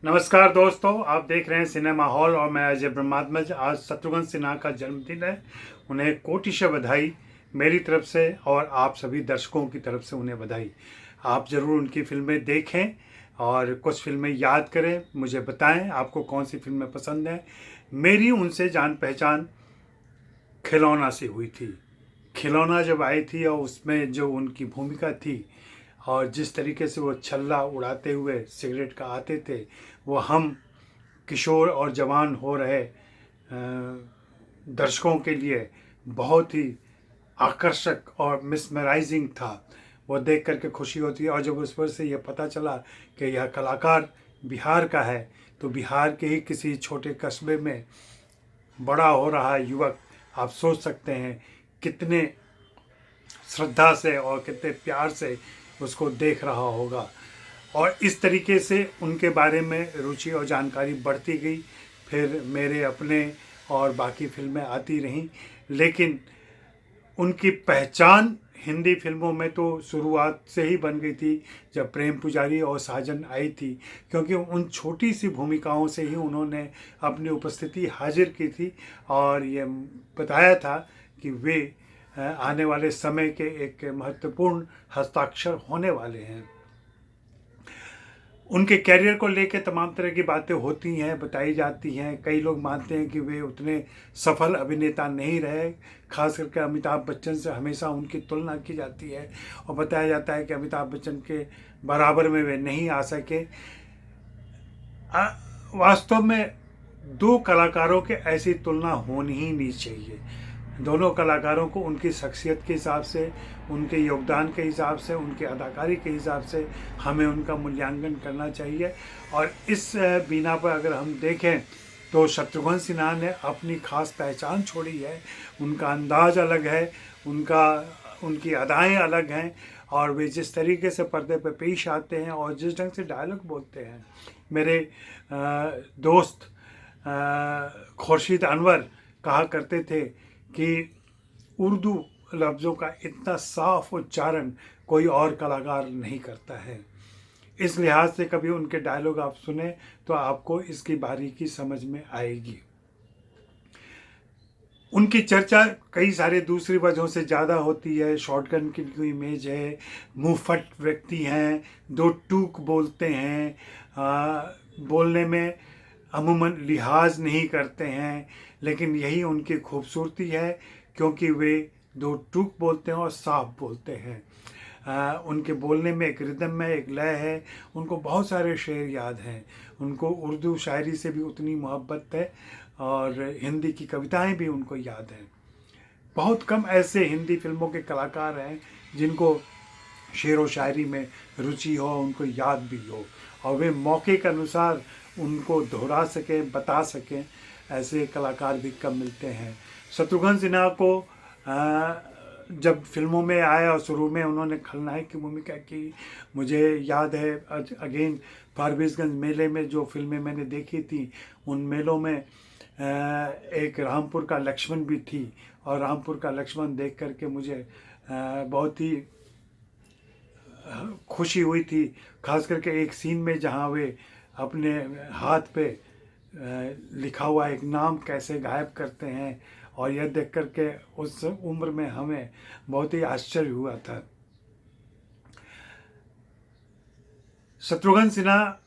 नमस्कार दोस्तों, आप देख रहे हैं सिनेमा हॉल और मैं अजय ब्रह्मात्मज। आज शत्रुघ्न सिन्हा का जन्मदिन है। उन्हें कोटिशः बधाई मेरी तरफ से और आप सभी दर्शकों की तरफ से उन्हें बधाई। आप ज़रूर उनकी फिल्में देखें और कुछ फिल्में याद करें, मुझे बताएं आपको कौन सी फिल्में पसंद हैं। मेरी उनसे जान पहचान खिलौना से हुई थी। खिलौना जब आई थी और उसमें जो उनकी भूमिका थी और जिस तरीके से वो छल्ला उड़ाते हुए सिगरेट का आते थे, वो हम किशोर और जवान हो रहे दर्शकों के लिए बहुत ही आकर्षक और मिसमराइजिंग था। वो देख करके खुशी होती है। और जब उस पर से ये पता चला कि यह कलाकार बिहार का है, तो बिहार के ही किसी छोटे कस्बे में बड़ा हो रहा युवक, आप सोच सकते हैं कितने श्रद्धा से और कितने प्यार से उसको देख रहा होगा। और इस तरीके से उनके बारे में रुचि और जानकारी बढ़ती गई। फिर मेरे अपने और बाकी फिल्में आती रहीं, लेकिन उनकी पहचान हिंदी फिल्मों में तो शुरुआत से ही बन गई थी जब प्रेम पुजारी और साजन आई थी, क्योंकि उन छोटी सी भूमिकाओं से ही उन्होंने अपनी उपस्थिति हाजिर की थी और ये बताया था कि वे आने वाले समय के एक महत्वपूर्ण हस्ताक्षर होने वाले हैं। उनके कैरियर को लेकर तमाम तरह की बातें होती हैं, बताई जाती हैं। कई लोग मानते हैं कि वे उतने सफल अभिनेता नहीं रहे। खास करके अमिताभ बच्चन से हमेशा उनकी तुलना की जाती है और बताया जाता है कि अमिताभ बच्चन के बराबर में वे नहीं आ सके। वास्तव में दो कलाकारों के ऐसी तुलना होनी ही नहीं चाहिए। दोनों कलाकारों को उनकी शख्सियत के हिसाब से, उनके योगदान के हिसाब से, उनके अदाकारी के हिसाब से हमें उनका मूल्यांकन करना चाहिए। और इस बिना पर अगर हम देखें तो शत्रुघ्न सिन्हा ने अपनी खास पहचान छोड़ी है। उनका अंदाज अलग है, उनकी अदाएं अलग हैं और वे जिस तरीके से पर्दे पर पेश आते हैं और जिस ढंग से डायलॉग बोलते हैं। मेरे दोस्त खुर्शीद अनवर कहा करते थे कि उर्दू लफ्ज़ों का इतना साफ उच्चारण कोई और कलाकार नहीं करता है। इस लिहाज से कभी उनके डायलॉग आप सुने तो आपको इसकी बारीकी समझ में आएगी। उनकी चर्चा कई सारे दूसरी वजहों से ज़्यादा होती है। शॉटगन की कोई इमेज है, मुंहफट व्यक्ति हैं, दो टूक बोलते हैं, बोलने में अमूमन लिहाज नहीं करते हैं, लेकिन यही उनकी खूबसूरती है क्योंकि वे दो टूक बोलते हैं और साफ बोलते हैं। उनके बोलने में एक रिदम में एक लय है। उनको बहुत सारे शेर याद हैं। उनको उर्दू शायरी से भी उतनी मोहब्बत है और हिंदी की कविताएं भी उनको याद हैं। बहुत कम ऐसे हिंदी फिल्मों के कलाकार हैं जिनको शेर व शायरी में रुचि हो, उनको याद भी हो और वे मौके के अनुसार उनको दोहरा सकें, बता सकें। ऐसे कलाकार भी कम मिलते हैं। शत्रुघ्न सिन्हा को जब फिल्मों में आया और शुरू में उन्होंने खलनायक की भूमिका की, मुझे याद है अगेन फारबिसगंज मेले में जो फिल्में मैंने देखी थी, उन मेलों में एक रामपुर का लक्ष्मण भी थी और रामपुर का लक्ष्मण देख करके मुझे बहुत ही खुशी हुई थी। खास करके एक सीन में जहाँ वे अपने हाथ पे लिखा हुआ एक नाम कैसे गायब करते हैं और यह देख करके उस उम्र में हमें बहुत ही आश्चर्य हुआ था। शत्रुघ्न सिन्हा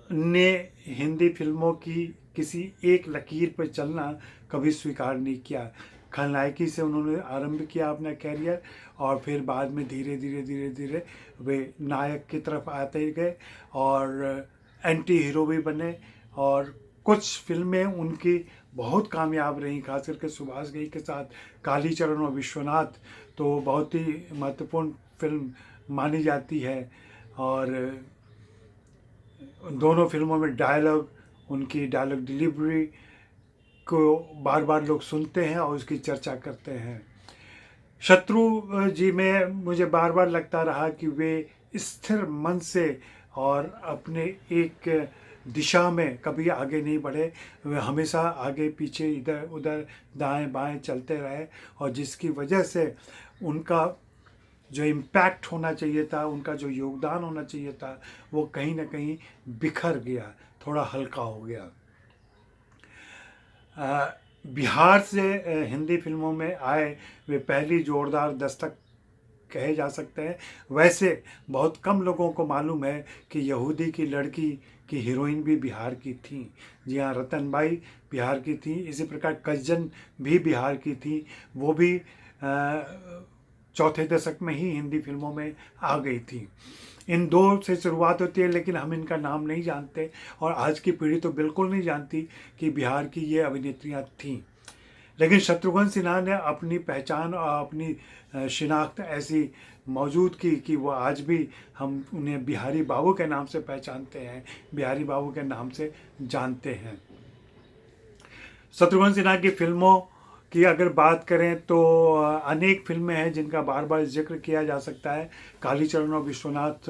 ने हिंदी फिल्मों की किसी एक लकीर पर चलना कभी स्वीकार नहीं किया। खलनायकी से उन्होंने आरंभ किया अपना कैरियर और फिर बाद में धीरे धीरे वे नायक की तरफ आते गए और एंटी हीरो भी बने और कुछ फिल्में उनकी बहुत कामयाब रहीं। खास करके सुभाष घई के साथ कालीचरण और विश्वनाथ तो बहुत ही महत्वपूर्ण फिल्म मानी जाती है और दोनों फिल्मों में डायलॉग, उनकी डायलॉग डिलीवरी को बार बार लोग सुनते हैं और उसकी चर्चा करते हैं। शत्रु जी में मुझे बार बार लगता रहा कि वे स्थिर मन से और अपने एक दिशा में कभी आगे नहीं बढ़े। वे हमेशा आगे पीछे इधर उधर दाएं बाएं चलते रहे और जिसकी वजह से उनका जो इम्पैक्ट होना चाहिए था, उनका जो योगदान होना चाहिए था, वो कहीं ना कहीं बिखर गया, थोड़ा हल्का हो गया। बिहार से हिंदी फिल्मों में आए वे पहली जोरदार दस्तक कहे जा सकते हैं। वैसे बहुत कम लोगों को मालूम है कि यहूदी की लड़की की हीरोइन भी बिहार की थी। जी हाँ, रतनबाई बिहार की थी। इसी प्रकार कज्जन भी बिहार की थी, वो भी चौथे दशक में ही हिंदी फिल्मों में आ गई थी। इन दो से शुरुआत होती है, लेकिन हम इनका नाम नहीं जानते और आज की पीढ़ी तो बिल्कुल नहीं जानती कि बिहार की ये अभिनेत्रियाँ थीं। लेकिन शत्रुघ्न सिन्हा ने अपनी पहचान और अपनी शिनाख्त ऐसी मौजूद की कि वो आज भी हम उन्हें बिहारी बाबू के नाम से पहचानते हैं, बिहारी बाबू के नाम से जानते हैं। शत्रुघ्न सिन्हा की फिल्मों की अगर बात करें तो अनेक फिल्में हैं जिनका बार बार जिक्र किया जा सकता है। कालीचरण और विश्वनाथ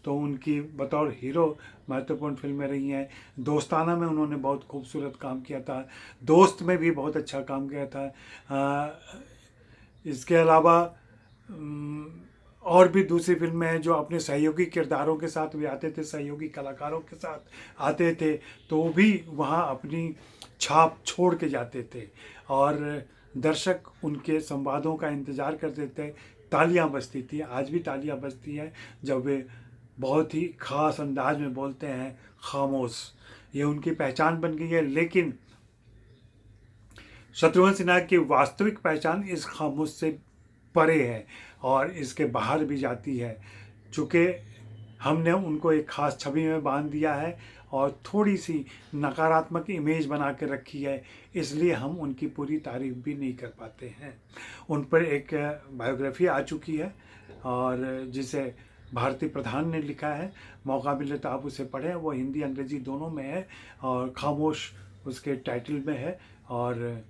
तो उनकी बतौर हीरो महत्वपूर्ण फिल्में रही हैं। दोस्ताना में उन्होंने बहुत खूबसूरत काम किया था, दोस्त में भी बहुत अच्छा काम किया था। इसके अलावा और भी दूसरी फिल्में हैं जो अपने सहयोगी किरदारों के साथ भी आते थे, सहयोगी कलाकारों के साथ आते थे, तो भी वहाँ अपनी छाप छोड़ के जाते थे और दर्शक उनके संवादों का इंतज़ार करते थे। तालियां बजती थी, आज भी तालियां बजती हैं जब वे बहुत ही ख़ास अंदाज में बोलते हैं, खामोश। ये उनकी पहचान बन गई है। लेकिन शत्रुघ्न सिन्हा की वास्तविक पहचान इस खामोश से परे है और इसके बाहर भी जाती है। चूँकि हमने उनको एक ख़ास छवि में बांध दिया है और थोड़ी सी नकारात्मक इमेज बना के रखी है, इसलिए हम उनकी पूरी तारीफ भी नहीं कर पाते हैं। उन पर एक बायोग्राफी आ चुकी है और जिसे भारती प्रधान ने लिखा है। मौका मिले तो आप उसे पढ़ें, वो हिंदी अंग्रेजी दोनों में है और खामोश उसके टाइटल में है। और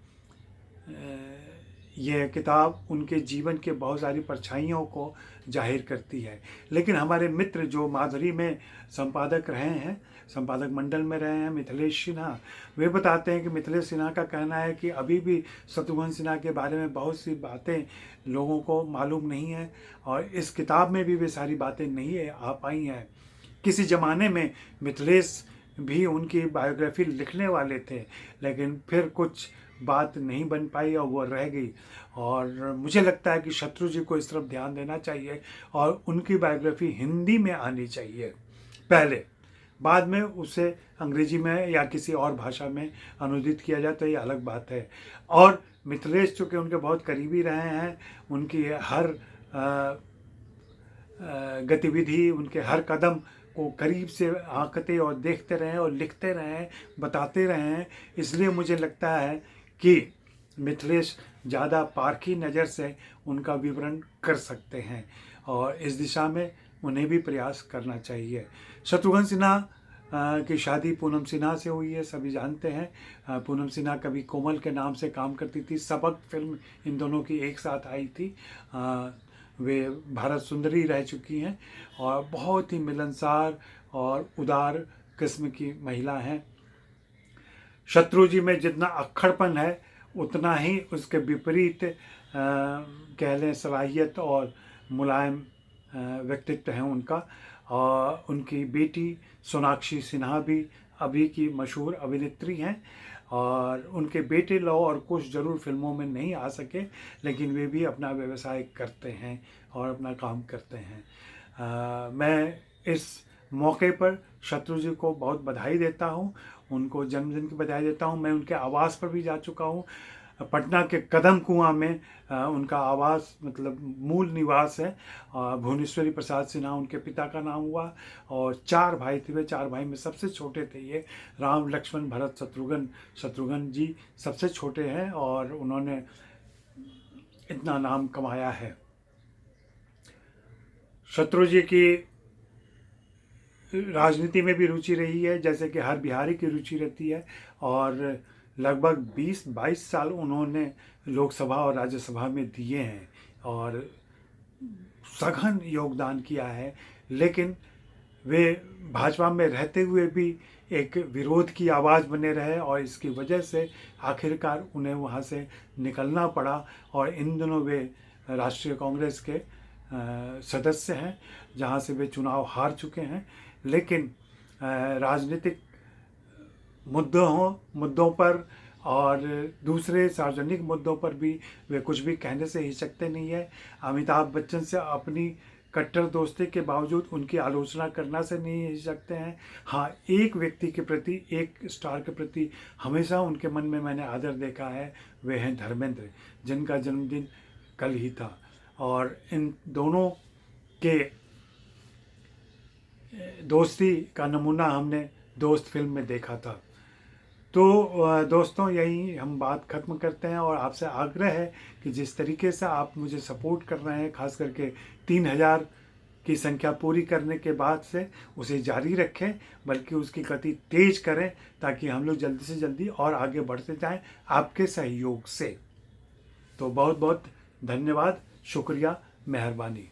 यह किताब उनके जीवन के बहुत सारी परछाइयों को जाहिर करती है। लेकिन हमारे मित्र जो माधुरी में संपादक रहे हैं, संपादक मंडल में रहे हैं, मिथिलेश सिन्हा, वे बताते हैं कि मिथिलेश सिन्हा का कहना है कि अभी भी शत्रुघ्न सिन्हा के बारे में बहुत सी बातें लोगों को मालूम नहीं है और इस किताब में भी वे सारी बातें नहीं आ पाई हैं। किसी ज़माने में मिथिलेश भी उनकी बायोग्राफी लिखने वाले थे, लेकिन फिर कुछ बात नहीं बन पाई और वो रह गई। और मुझे लगता है कि शत्रु जी को इस तरफ ध्यान देना चाहिए और उनकी बायोग्राफी हिंदी में आनी चाहिए पहले, बाद में उसे अंग्रेजी में या किसी और भाषा में अनुदित किया जाए तो ये अलग बात है। और मिथिलेश चूँकि उनके बहुत करीबी रहे हैं, उनकी हर गतिविधि, उनके हर कदम को करीब से आंकते और देखते रहें और लिखते रहें, बताते रहें, इसलिए मुझे लगता है कि मिथिलेश ज़्यादा पारखी नज़र से उनका विवरण कर सकते हैं और इस दिशा में उन्हें भी प्रयास करना चाहिए। शत्रुघ्न सिन्हा की शादी पूनम सिन्हा से हुई है, सभी जानते हैं। पूनम सिन्हा कभी कोमल के नाम से काम करती थी। सबक फिल्म इन दोनों की एक साथ आई थी। वे भारत सुंदरी रह चुकी हैं और बहुत ही मिलनसार और उदार किस्म की महिला हैं। शत्रु जी में जितना अक्खड़पन है उतना ही उसके विपरीत कह लें सलाहियत और मुलायम व्यक्तित्व है उनका। और उनकी बेटी सोनाक्षी सिन्हा भी अभी की मशहूर अभिनेत्री हैं और उनके बेटे लौ और कुछ ज़रूर फिल्मों में नहीं आ सके, लेकिन वे भी अपना व्यवसाय करते हैं और अपना काम करते हैं। मैं इस मौके पर शत्रु जी को बहुत बधाई देता हूँ, उनको जन्मदिन की बधाई देता हूँ। मैं उनके आवास पर भी जा चुका हूँ। पटना के कदम कुआं में उनका आवास मतलब मूल निवास है। भुवनेश्वरी प्रसाद सिन्हा उनके पिता का नाम हुआ और 4 भाई थे। वे 4 भाई में सबसे छोटे थे ये। राम लक्ष्मण भरत शत्रुघ्न जी सबसे छोटे हैं और उन्होंने इतना नाम कमाया है। शत्रु जी की राजनीति में भी रुचि रही है, जैसे कि हर बिहारी की रुचि रहती है और लगभग 20-22 साल उन्होंने लोकसभा और राज्यसभा में दिए हैं और सघन योगदान किया है। लेकिन वे भाजपा में रहते हुए भी एक विरोध की आवाज़ बने रहे और इसकी वजह से आखिरकार उन्हें वहाँ से निकलना पड़ा और इन दिनों वे राष्ट्रीय कांग्रेस के सदस्य हैं, जहां से वे चुनाव हार चुके हैं, लेकिन राजनीतिक मुद्दों पर और दूसरे सार्वजनिक मुद्दों पर भी वे कुछ भी कहने से हिचकते नहीं है। अमिताभ बच्चन से अपनी कट्टर दोस्ती के बावजूद उनकी आलोचना करना से नहीं हिचकते हैं। हाँ, एक व्यक्ति के प्रति, एक स्टार के प्रति हमेशा उनके मन में मैंने आदर देखा है, वे हैं धर्मेंद्र, जिनका जन्मदिन कल ही था। और इन दोनों के दोस्ती का नमूना हमने दोस्त फिल्म में देखा था। तो दोस्तों, यही हम बात ख़त्म करते हैं और आपसे आग्रह है कि जिस तरीके से आप मुझे सपोर्ट कर रहे हैं, ख़ास करके 3000 की संख्या पूरी करने के बाद से उसे जारी रखें, बल्कि उसकी गति तेज करें, ताकि हम लोग जल्दी से जल्दी और आगे बढ़ते जाएं आपके सहयोग से। तो बहुत बहुत धन्यवाद, शुक्रिया, मेहरबानी।